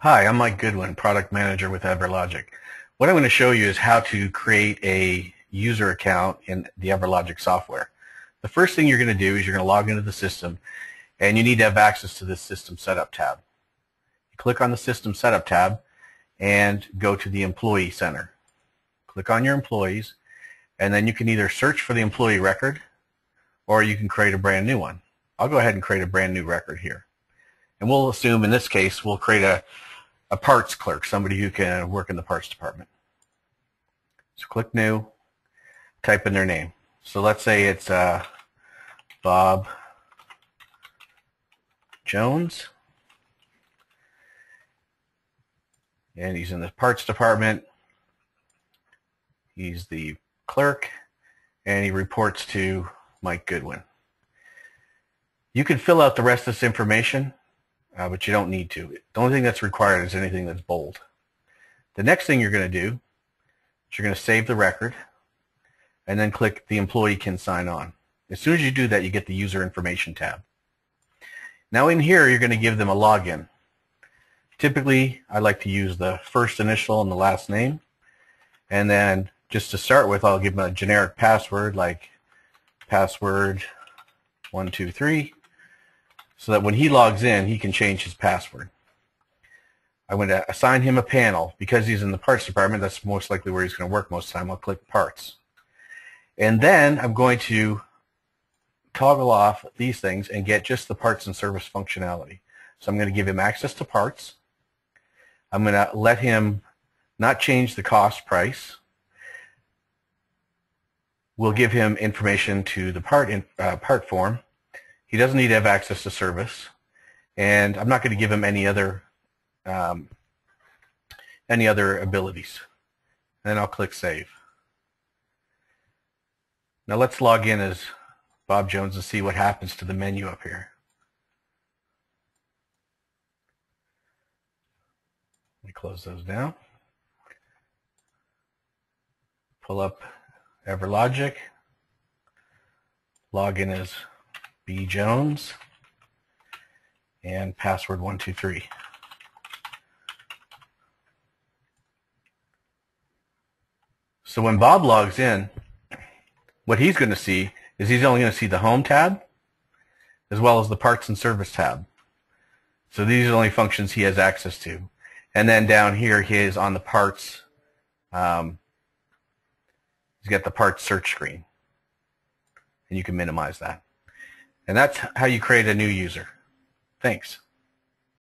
Hi, I'm Mike Goodwin, Product Manager with EverLogic. What I'm going to show you is how to create a user account in the EverLogic software. The first thing you're going to do is you're going to log into the system, and you need to have access to this System Setup tab. You click on the System Setup tab and go to the Employee Center. Click on your employees, and then you can either search for the employee record or you can create a brand new one. I'll go ahead and create a brand new record here. And we'll assume in this case we'll create a parts clerk, somebody who can work in the parts department. So click New, type in their name. So let's say it's Bob Jones, and he's in the parts department. He's the clerk, and he reports to Mike Goodwin. You can fill out the rest of this information, but you don't need to. The only thing that's required is anything that's bold. The next thing you're going to do is you're going to save the record and then click the employee can sign on. As soon as you do that, you get the user information tab. Now in here, you're going to give them a login. Typically, I like to use the first initial and the last name. And then just to start with, I'll give them a generic password like password 123. So that when he logs in, he can change his password. I'm going to assign him a panel. Because he's in the parts department, that's most likely where he's going to work most of the time. I'll click Parts. And then I'm going to toggle off these things and get just the parts and service functionality. So I'm going to give him access to parts. I'm going to let him not change the cost price. We'll give him information to the part form. He doesn't need to have access to service, and I'm not going to give him any other abilities. And then I'll click Save. Now let's log in as Bob Jones and see what happens to the menu up here. Let me close those down. Pull up EverLogic. Log in as B. Jones and password 123. So when Bob logs in, what he's going to see is he's only going to see the Home tab as well as the Parts and Service tab. So these are the only functions he has access to. And then down here, he is on the Parts. He's got the Parts search screen, and you can minimize that. And that's how you create a new user. Thanks.